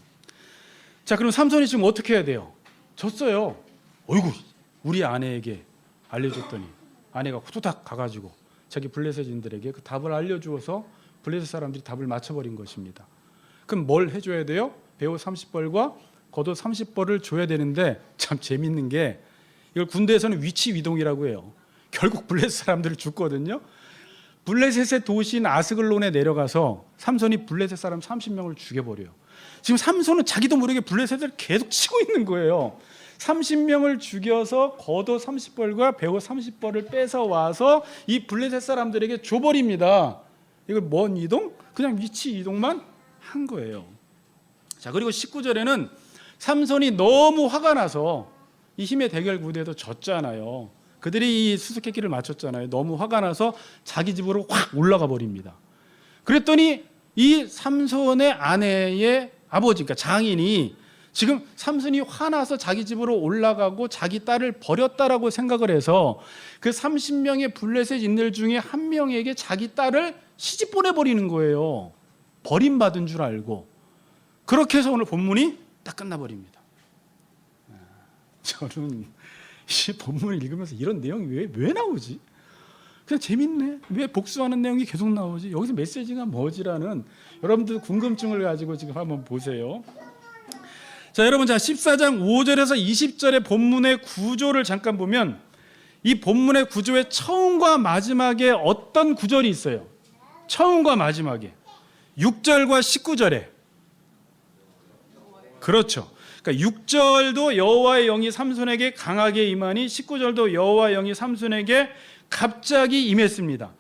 자, 그럼 삼손이 지금 어떻게 해야 돼요? 졌어요. 어이구, 우리 아내에게 알려줬더니 아내가 후두닥 가가지고 자기 블레셋인들에게 그 답을 알려주어서 블레셋 사람들이 답을 맞춰버린 것입니다. 그럼 뭘 해줘야 돼요? 배옷 30벌과 겉옷 30벌을 줘야 되는데 참 재밌는 게 이걸 군대에서는 위치 위동이라고 해요. 결국 블레셋 사람들을 죽거든요. 블레셋의 도시인 아스글론에 내려가서 삼손이 블레셋 사람 30명을 죽여버려요. 지금 삼손은 자기도 모르게 블레셋을 계속 치고 있는 거예요. 30명을 죽여서 겉옷 30벌과 베옷 30벌을 뺏어와서 이 블레셋 사람들에게 줘버립니다. 이걸 뭔 이동? 그냥 위치 이동만 한 거예요. 자, 그리고 19절에는 삼손이 너무 화가 나서 이 힘의 대결 구도에도 졌잖아요. 그들이 이 수수께끼를 맞췄잖아요. 너무 화가 나서 자기 집으로 확 올라가 버립니다. 그랬더니 이 삼손의 아내의 아버지, 그러니까 장인이 지금 삼손이 화나서 자기 집으로 올라가고 자기 딸을 버렸다라고 생각을 해서 그 30명의 블레셋인들 중에 한 명에게 자기 딸을 시집 보내버리는 거예요. 버림받은 줄 알고. 그렇게 해서 오늘 본문이 딱 끝나버립니다. 저는 이 본문을 읽으면서 이런 내용이 왜 나오지? 그냥 재밌네. 왜 복수하는 내용이 계속 나오지? 여기서 메시지가 뭐지라는 여러분들 궁금증을 가지고 지금 한번 보세요. 자, 여러분, 자 14장 5절에서 20절의 본문의 구조를 잠깐 보면 이 본문의 구조의 처음과 마지막에 어떤 구절이 있어요? 처음과 마지막에 6절과 19절에 그렇죠. 그러니까 6절도 여호와의 영이 삼손에게 강하게 임하니 19절도 여호와의 영이 삼손에게 갑자기 임했습니다.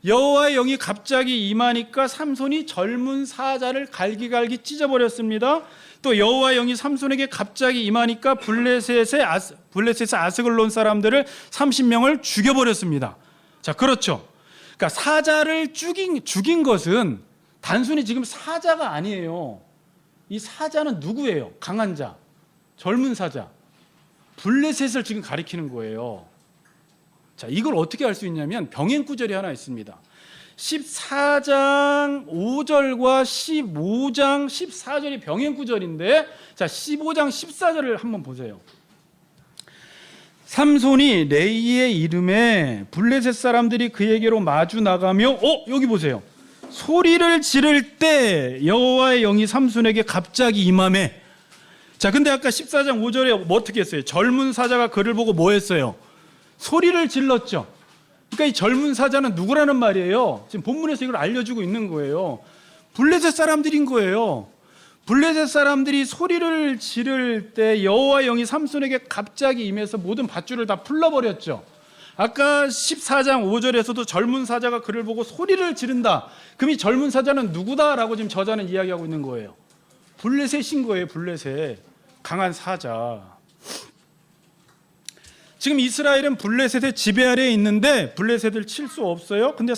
여호와의 영이 갑자기 임하니까 삼손이 젊은 사자를 갈기갈기 찢어버렸습니다. 또 여호와의 영이 삼손에게 갑자기 임하니까 블레셋의 아스글론 사람들을 30명을 죽여버렸습니다. 자, 그렇죠. 그러니까 사자를 죽인 것은 단순히 지금 사자가 아니에요. 이 사자는 누구예요? 강한 자, 젊은 사자, 블레셋을 지금 가리키는 거예요. 자, 이걸 어떻게 알 수 있냐면 병행 구절이 하나 있습니다. 14장 5절과 15장 14절이 병행 구절인데, 자 15장 14절을 한번 보세요. 삼손이 레이의 이름에 블레셋 사람들이 그에게로 마주 나가며 여기 보세요. 소리를 지를 때 여호와의 영이 삼손에게 갑자기 임하매. 자, 근데 아까 14장 5절에 뭐 어떻게 했어요? 젊은 사자가 그를 보고 뭐 했어요? 소리를 질렀죠. 그러니까 이 젊은 사자는 누구라는 말이에요? 지금 본문에서 이걸 알려주고 있는 거예요. 블레셋 사람들인 거예요. 블레셋 사람들이 소리를 지를 때 여호와의 영이 삼손에게 갑자기 임해서 모든 밧줄을 다 풀러버렸죠. 아까 14장 5절에서도 젊은 사자가 그를 보고 소리를 지른다. 그럼 이 젊은 사자는 누구다라고 지금 저자는 이야기하고 있는 거예요. 블레셋인 거예요. 블레셋. 강한 사자. 지금 이스라엘은 블레셋의 지배 아래에 있는데 블레셋을 칠 수 없어요. 근데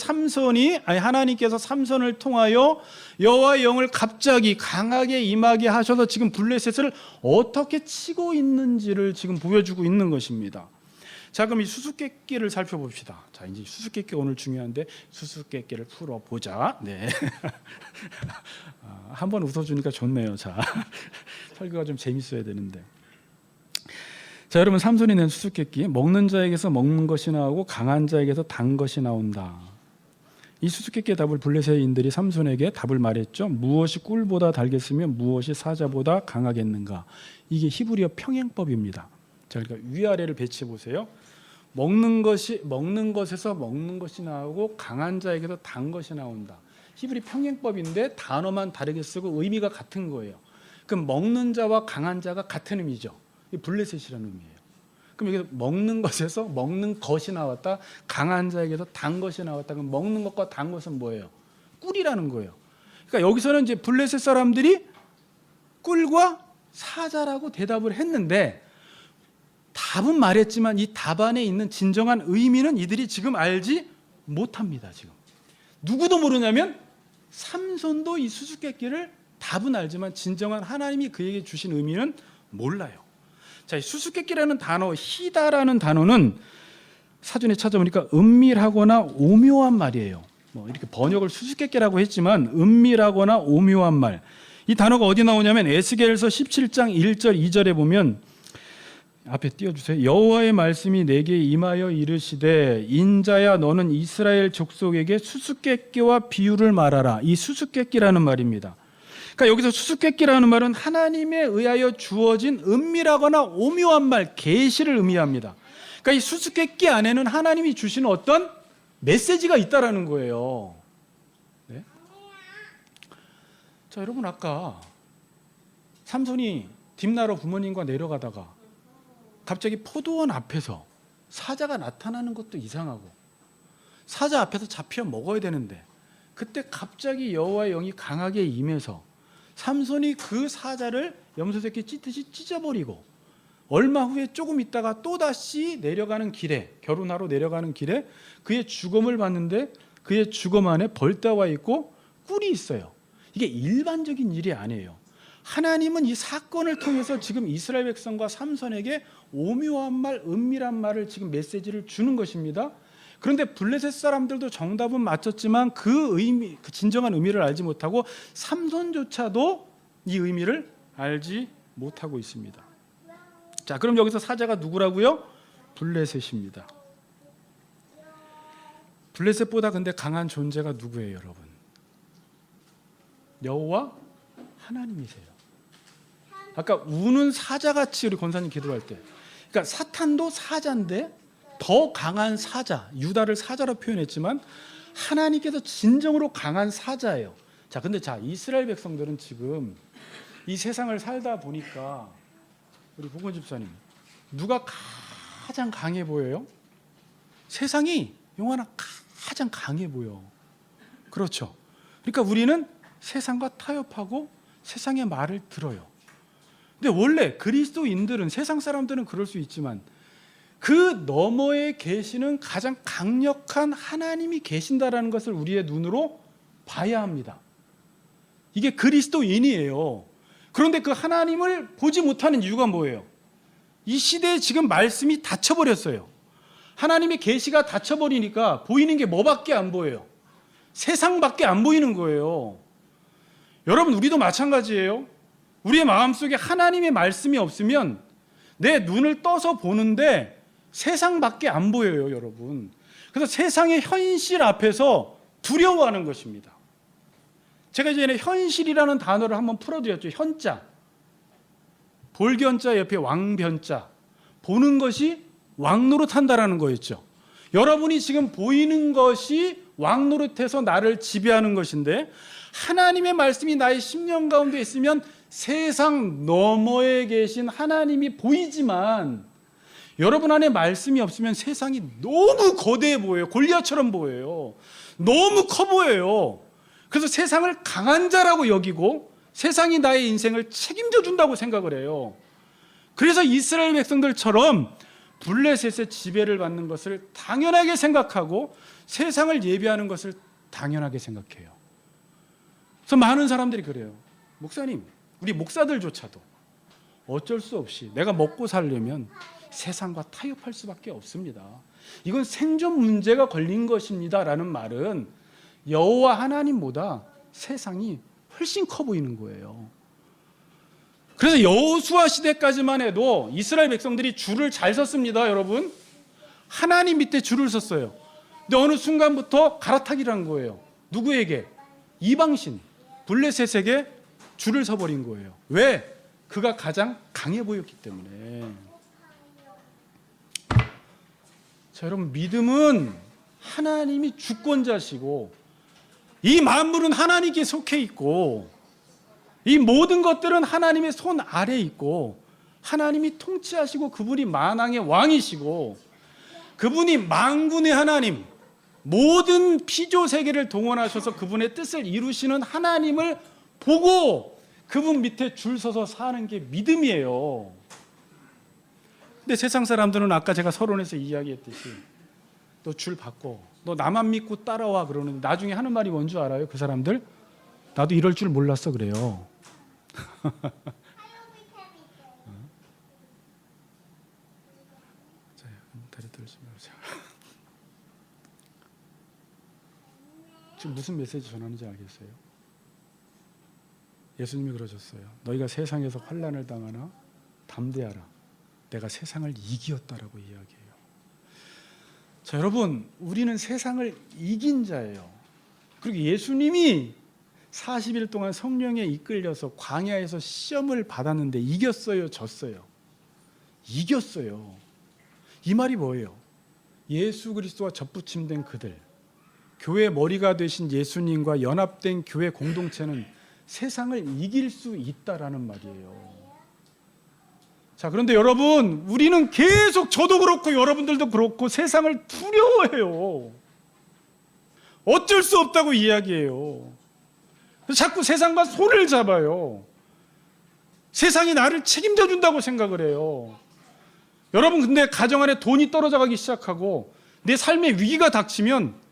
하나님께서 삼손을 통하여 여호와의 영을 갑자기 강하게 임하게 하셔서 지금 블레셋을 어떻게 치고 있는지를 지금 보여주고 있는 것입니다. 자, 그럼 이 수수께끼를 살펴봅시다. 자, 이제 수수께끼 오늘 중요한데 수수께끼를 풀어보자. 네. 한번 웃어주니까 좋네요. 자, 설교가 좀 재밌어야 되는데. 자, 여러분, 삼손이 낸 수수께끼, 먹는 자에게서 먹는 것이 나오고 강한 자에게서 단 것이 나온다. 이 수수께끼의 답을 블레셋인들이 삼손에게 답을 말했죠. 무엇이 꿀보다 달겠으며 무엇이 사자보다 강하겠는가. 이게 히브리어 평행법입니다. 자, 그러니까 위아래를 배치해 보세요. 먹는 것에서 먹는 것이 나오고 강한 자에게서 단 것이 나온다. 히브리 평행법인데 단어만 다르게 쓰고 의미가 같은 거예요. 그럼 먹는 자와 강한 자가 같은 의미죠. 이 블레셋이라는 의미예요. 그럼 여기서 먹는 것에서 먹는 것이 나왔다. 강한 자에게서 단 것이 나왔다. 그럼 먹는 것과 단 것은 뭐예요? 꿀이라는 거예요. 그러니까 여기서는 이제 블레셋 사람들이 꿀과 사자라고 대답을 했는데 답은 말했지만 이 답 안에 있는 진정한 의미는 이들이 지금 알지 못합니다. 지금 누구도 모르냐면 삼손도 이 수수께끼를 답은 알지만 진정한 하나님이 그에게 주신 의미는 몰라요. 자, 이 수수께끼라는 단어, 희다라는 단어는 사전에 찾아보니까 은밀하거나 오묘한 말이에요. 뭐 이렇게 번역을 수수께끼라고 했지만 은밀하거나 오묘한 말. 이 단어가 어디 나오냐면 에스겔서 17장 1절 2절에 보면 앞에 띄워주세요. 여호와의 말씀이 내게 임하여 이르시되 인자야 너는 이스라엘 족속에게 수수께끼와 비유를 말하라. 이 수수께끼라는 말입니다. 그러니까 여기서 수수께끼라는 말은 하나님에 의하여 주어진 은밀하거나 오묘한 말, 계시를 의미합니다. 그러니까 이 수수께끼 안에는 하나님이 주신 어떤 메시지가 있다라는 거예요. 네? 자, 여러분 아까 삼손이 딥나로 부모님과 내려가다가 갑자기 포도원 앞에서 사자가 나타나는 것도 이상하고 사자 앞에서 잡혀 먹어야 되는데 그때 갑자기 여호와의 영이 강하게 임해서 삼손이 그 사자를 염소새끼 찢듯이 찢어버리고 얼마 후에 조금 있다가 또다시 내려가는 길에 결혼하러 내려가는 길에 그의 주검을 봤는데 그의 주검 안에 벌다와 있고 꿀이 있어요. 이게 일반적인 일이 아니에요. 하나님은 이 사건을 통해서 지금 이스라엘 백성과 삼손에게 오묘한 말, 은밀한 말을 지금 메시지를 주는 것입니다. 그런데 블레셋 사람들도 정답은 맞췄지만 그 의미, 그 진정한 의미를 알지 못하고 삼손조차도 이 의미를 알지 못하고 있습니다. 자, 그럼 여기서 사자가 누구라고요? 블레셋입니다. 블레셋보다 근데 강한 존재가 누구예요, 여러분? 여호와 하나님이세요. 아까 우는 사자같이 우리 권사님 기도할 때, 그러니까 사탄도 사자인데 더 강한 사자, 유다를 사자로 표현했지만 하나님께서 진정으로 강한 사자예요. 자, 근데 이스라엘 백성들은 지금 이 세상을 살다 보니까 우리 보건 집사님, 누가 가장 강해 보여요? 세상이 영원한 가장 강해 보여. 그렇죠. 그러니까 우리는 세상과 타협하고 세상의 말을 들어요. 근데 원래 그리스도인들은, 세상 사람들은 그럴 수 있지만 그 너머에 계시는 가장 강력한 하나님이 계신다라는 것을 우리의 눈으로 봐야 합니다. 이게 그리스도인이에요. 그런데 그 하나님을 보지 못하는 이유가 뭐예요? 이 시대에 지금 말씀이 닫혀버렸어요. 하나님의 계시가 닫혀버리니까 보이는 게 뭐밖에 안 보여요? 세상밖에 안 보이는 거예요. 여러분, 우리도 마찬가지예요. 우리의 마음속에 하나님의 말씀이 없으면 내 눈을 떠서 보는데 세상밖에 안 보여요, 여러분. 그래서 세상의 현실 앞에서 두려워하는 것입니다. 제가 이전에 현실이라는 단어를 한번 풀어드렸죠. 현자, 볼견자 옆에 왕변자, 보는 것이 왕노릇한다라는 거였죠. 여러분이 지금 보이는 것이 왕노릇해서 나를 지배하는 것인데, 하나님의 말씀이 나의 심령 가운데 있으면 세상 너머에 계신 하나님이 보이지만, 여러분 안에 말씀이 없으면 세상이 너무 거대해 보여요. 골리앗처럼 보여요. 너무 커 보여요. 그래서 세상을 강한 자라고 여기고 세상이 나의 인생을 책임져 준다고 생각을 해요. 그래서 이스라엘 백성들처럼 블레셋의 지배를 받는 것을 당연하게 생각하고 세상을 예비하는 것을 당연하게 생각해요. 그래서 많은 사람들이 그래요. 목사님, 우리 목사들조차도 어쩔 수 없이 내가 먹고 살려면 세상과 타협할 수밖에 없습니다. 이건 생존 문제가 걸린 것입니다 라는 말은 여호와 하나님보다 세상이 훨씬 커 보이는 거예요. 그래서 여호수아 시대까지만 해도 이스라엘 백성들이 줄을 잘 섰습니다, 여러분. 하나님 밑에 줄을 섰어요. 근데 어느 순간부터 갈아타기란 거예요. 누구에게? 이방신 블레셋에게 줄을 서버린 거예요. 왜? 그가 가장 강해 보였기 때문에. 자, 여러분, 믿음은 하나님이 주권자시고 이 만물은 하나님께 속해 있고 이 모든 것들은 하나님의 손 아래에 있고 하나님이 통치하시고 그분이 만왕의 왕이시고 그분이 만군의 하나님, 모든 피조 세계를 동원하셔서 그분의 뜻을 이루시는 하나님을 보고 그분 밑에 줄 서서 사는 게 믿음이에요. 근데 세상 사람들은 아까 제가 서론에서 이야기했듯이 너 줄 바꿔, 너 나만 믿고 따라와 그러는데 나중에 하는 말이 뭔 줄 알아요? 그 사람들? 나도 이럴 줄 몰랐어 그래요. 다리 들지 마세요. 지금 무슨 메시지 전하는지 알겠어요? 예수님이 그러셨어요. 너희가 세상에서 환난을 당하나 담대하라. 내가 세상을 이기었다라고 이야기해요. 자, 여러분, 우리는 세상을 이긴 자예요. 그리고 예수님이 40일 동안 성령에 이끌려서 광야에서 시험을 받았는데 이겼어요, 졌어요? 이겼어요. 이 말이 뭐예요? 예수 그리스도와 접붙임된 그들, 교회 머리가 되신 예수님과 연합된 교회 공동체는 세상을 이길 수 있다라는 말이에요. 자, 그런데 여러분, 우리는 계속 저도 그렇고 여러분들도 그렇고 세상을 두려워해요. 어쩔 수 없다고 이야기해요. 자꾸 세상과 손을 잡아요. 세상이 나를 책임져 준다고 생각을 해요. 여러분, 근데 가정 안에 돈이 떨어져 가기 시작하고 내 삶에 위기가 닥치면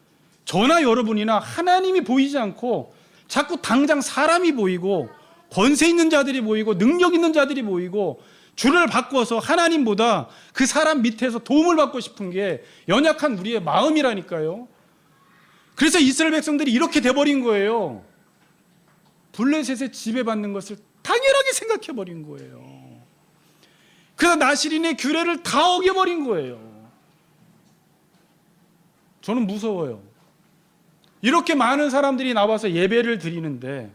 저나 여러분이나 하나님이 보이지 않고 자꾸 당장 사람이 보이고 권세 있는 자들이 보이고 능력 있는 자들이 보이고 줄을 바꿔서 하나님보다 그 사람 밑에서 도움을 받고 싶은 게 연약한 우리의 마음이라니까요. 그래서 이스라엘 백성들이 이렇게 돼버린 거예요. 블레셋의 지배받는 것을 당연하게 생각해버린 거예요. 그래서 나시린의 규례를 다 어겨버린 거예요. 저는 무서워요. 이렇게 많은 사람들이 나와서 예배를 드리는데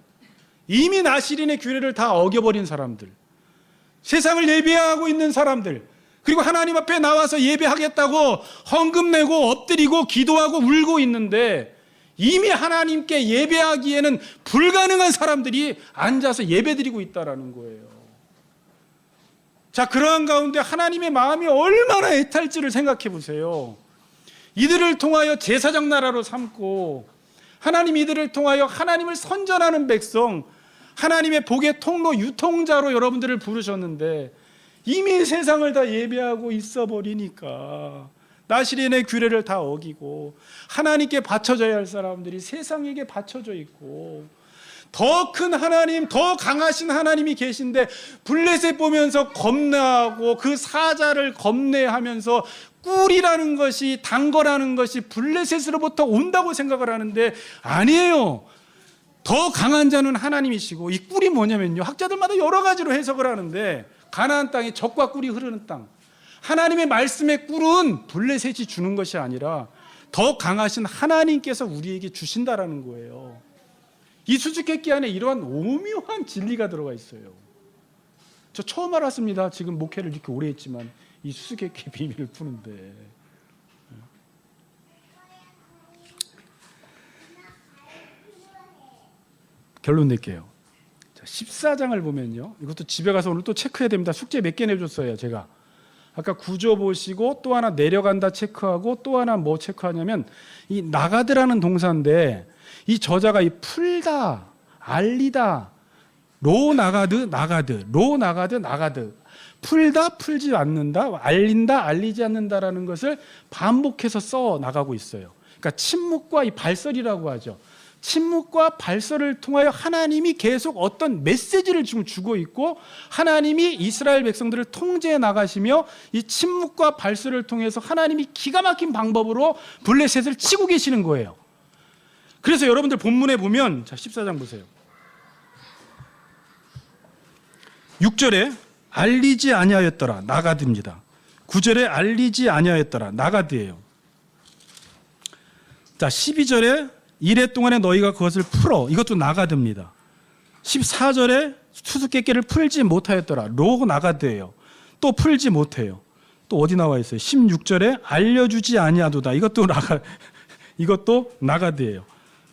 이미 나시린의 규례를 다 어겨버린 사람들, 세상을 예배하고 있는 사람들, 그리고 하나님 앞에 나와서 예배하겠다고 헌금 내고 엎드리고 기도하고 울고 있는데 이미 하나님께 예배하기에는 불가능한 사람들이 앉아서 예배드리고 있다라는 거예요. 자, 그러한 가운데 하나님의 마음이 얼마나 애탈지를 생각해 보세요. 이들을 통하여 제사장 나라로 삼고 하나님 이들을 통하여 하나님을 선전하는 백성, 하나님의 복의 통로 유통자로 여러분들을 부르셨는데 이미 세상을 다 예배하고 있어 버리니까 나시린의 규례를 다 어기고 하나님께 바쳐져야 할 사람들이 세상에게 바쳐져 있고 더 큰 하나님, 더 강하신 하나님이 계신데 블레셋 보면서 겁나하고 그 사자를 겁내하면서 꿀이라는 것이, 단 거라는 것이 블레셋으로부터 온다고 생각을 하는데 아니에요. 더 강한 자는 하나님이시고 이 꿀이 뭐냐면요, 학자들마다 여러 가지로 해석을 하는데 가나안 땅이 젖과 꿀이 흐르는 땅, 하나님의 말씀의 꿀은 블레셋이 주는 것이 아니라 더 강하신 하나님께서 우리에게 주신다라는 거예요. 이 수수께끼 안에 이러한 오묘한 진리가 들어가 있어요. 저 처음 알았습니다. 지금 목회를 이렇게 오래 했지만 이 수수께끼 비밀을 푸는데. 결론 낼게요. 14장을 보면요, 이것도 집에 가서 오늘 또 체크해야 됩니다. 숙제 몇 개 내줬어요 제가. 아까 구조 보시고 또 하나 내려간다 체크하고 또 하나 뭐 체크하냐면 이 나가드라는 동사인데 이 저자가 이 풀다, 알리다, 로 나가드, 나가드, 로 나가드, 나가드, 풀다, 풀지 않는다, 알린다, 알리지 않는다라는 것을 반복해서 써 나가고 있어요. 그러니까 침묵과 이 발설이라고 하죠. 침묵과 발설을 통하여 하나님이 계속 어떤 메시지를 지금 주고 있고 하나님이 이스라엘 백성들을 통제해 나가시며 이 침묵과 발설을 통해서 하나님이 기가 막힌 방법으로 블레셋을 치고 계시는 거예요. 그래서 여러분들 본문에 보면, 자 14장 보세요. 6절에 알리지 아니하였더라, 나가드입니다. 9절에 알리지 아니하였더라, 나가드예요. 자 12절에 이래 동안에 너희가 그것을 풀어, 이것도 나가드입니다. 14절에 수수께끼를 풀지 못하였더라, 로 나가드예요. 또 풀지 못해요. 또 어디 나와 있어요? 16절에 알려주지 아니하도다, 이것도 나가드예요.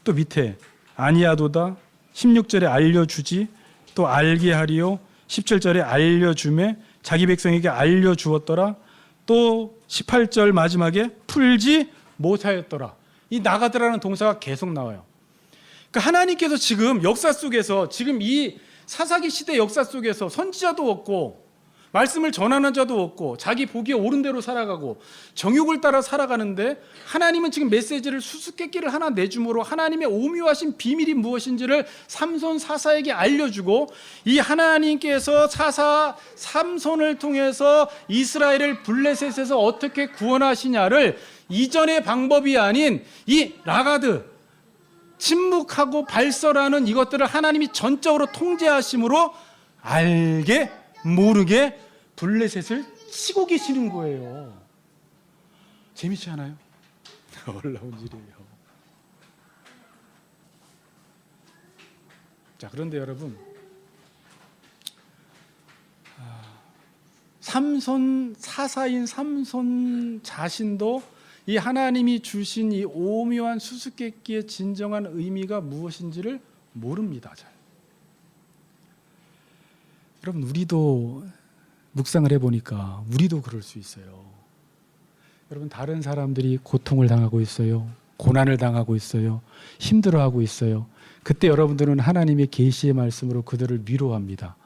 또 밑에 아니하도다, 16절에 알려주지, 또 알게 하리요, 17절에 알려주매, 자기 백성에게 알려주었더라, 또 18절 마지막에 풀지 못하였더라. 이 나가드라는 동사가 계속 나와요. 그러니까 하나님께서 지금 역사 속에서, 지금 이 사사기 시대 역사 속에서 선지자도 없고 말씀을 전하는 자도 없고 자기 보기에 옳은 대로 살아가고 정욕을 따라 살아가는데 하나님은 지금 메시지를 수수께끼를 하나 내줌으로 하나님의 오묘하신 비밀이 무엇인지를 삼손 사사에게 알려주고 이 하나님께서 사사 삼손을 통해서 이스라엘을 블레셋에서 어떻게 구원하시냐를 이전의 방법이 아닌 이 라가드, 침묵하고 발설하는 이것들을 하나님이 전적으로 통제하심으로 알게 모르게 블레셋을 치고 계시는 거예요. 재밌지 않아요? 놀라운 일이에요. 자, 그런데 여러분, 삼손 사사인 삼손 자신도 이 하나님이 주신 이 오묘한 수수께끼의 진정한 의미가 무엇인지를 모릅니다. 잘. 여러분 우리도 묵상을 해보니까 우리도 그럴 수 있어요. 여러분 다른 사람들이 고통을 당하고 있어요. 고난을 당하고 있어요. 힘들어하고 있어요. 그때 여러분들은 하나님의 계시의 말씀으로 그들을 위로합니다.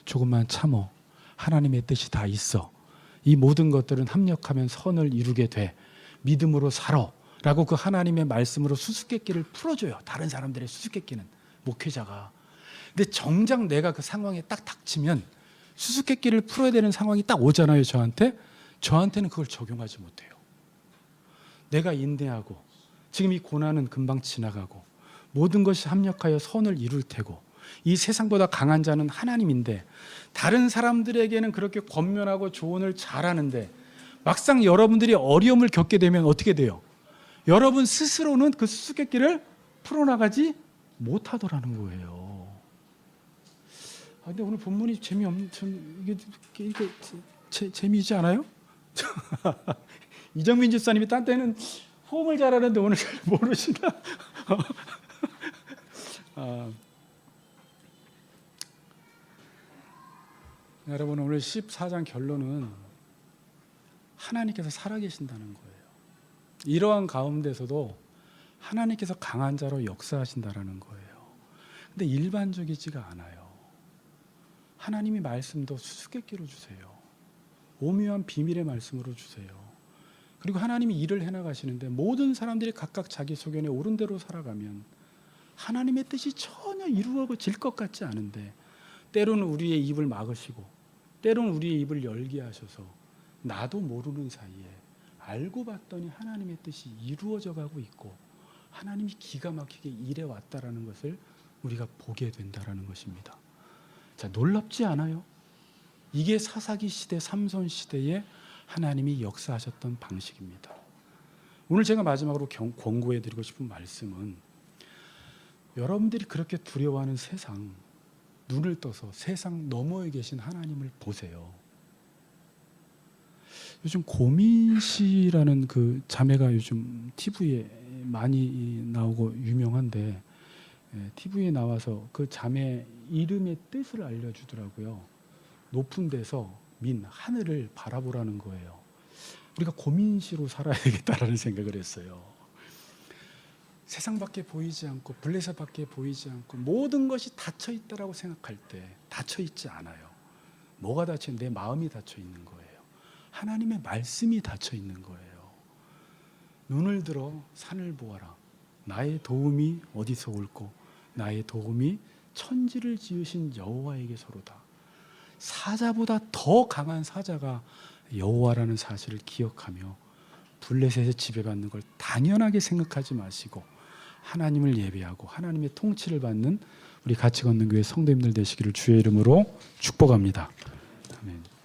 조금만 참어. 하나님의 뜻이 다 있어. 이 모든 것들은 합력하면 선을 이루게 돼. 믿음으로 살아. 라고 그 하나님의 말씀으로 수수께끼를 풀어줘요. 다른 사람들의 수수께끼는 목회자가. 근데 정작 내가 그 상황에 딱 닥치면 수수께끼를 풀어야 되는 상황이 딱 오잖아요. 저한테는 그걸 적용하지 못해요. 내가 인내하고 지금 이 고난은 금방 지나가고 모든 것이 합력하여 선을 이룰 테고 이 세상보다 강한 자는 하나님인데 다른 사람들에게는 그렇게 권면하고 조언을 잘하는데 막상 여러분들이 어려움을 겪게 되면 어떻게 돼요? 여러분 스스로는 그 수수께끼를 풀어나가지 못하더라는 거예요. 근데 오늘 본문이 이게 재미있지 않아요? 이정민 집사님이 딴 때는 호응을 잘하는데 오늘 잘 모르시나? 여러분 오늘 14장 결론은 하나님께서 살아계신다는 거예요. 이러한 가운데서도 하나님께서 강한 자로 역사하신다는 거예요. 근데 일반적이지가 않아요. 하나님이 말씀도 수수께끼로 주세요. 오묘한 비밀의 말씀으로 주세요. 그리고 하나님이 일을 해나가시는데 모든 사람들이 각각 자기 소견에 옳은 대로 살아가면 하나님의 뜻이 전혀 이루어질 것 같지 않은데 때로는 우리의 입을 막으시고 때로는 우리의 입을 열게 하셔서 나도 모르는 사이에 알고 봤더니 하나님의 뜻이 이루어져 가고 있고 하나님이 기가 막히게 일해 왔다라는 것을 우리가 보게 된다라는 것입니다. 자, 놀랍지 않아요? 이게 사사기 시대, 삼손 시대에 하나님이 역사하셨던 방식입니다. 오늘 제가 마지막으로 권고해 드리고 싶은 말씀은 여러분들이 그렇게 두려워하는 세상, 눈을 떠서 세상 너머에 계신 하나님을 보세요. 요즘 고민 씨라는 그 자매가 요즘 TV에 많이 나오고 유명한데 TV에 나와서 그 자매 이름의 뜻을 알려주더라고요. 높은 데서 민 하늘을 바라보라는 거예요. 우리가 고민시로 살아야겠다라는 생각을 했어요. 세상밖에 보이지 않고 블레셋밖에 보이지 않고 모든 것이 닫혀 있다라고 생각할 때 닫혀 있지 않아요. 뭐가 닫혀 있는? 내 마음이 닫혀 있는 거예요. 하나님의 말씀이 닫혀 있는 거예요. 눈을 들어 산을 보아라. 나의 도움이 어디서 올고 나의 도움이 천지를 지으신 여호와에게서로다. 사자보다 더 강한 사자가 여호와라는 사실을 기억하며 블레셋에 지배받는 걸 당연하게 생각하지 마시고 하나님을 예배하고 하나님의 통치를 받는 우리 같이 걷는 교회 성도님들 되시기를 주의 이름으로 축복합니다. 아멘.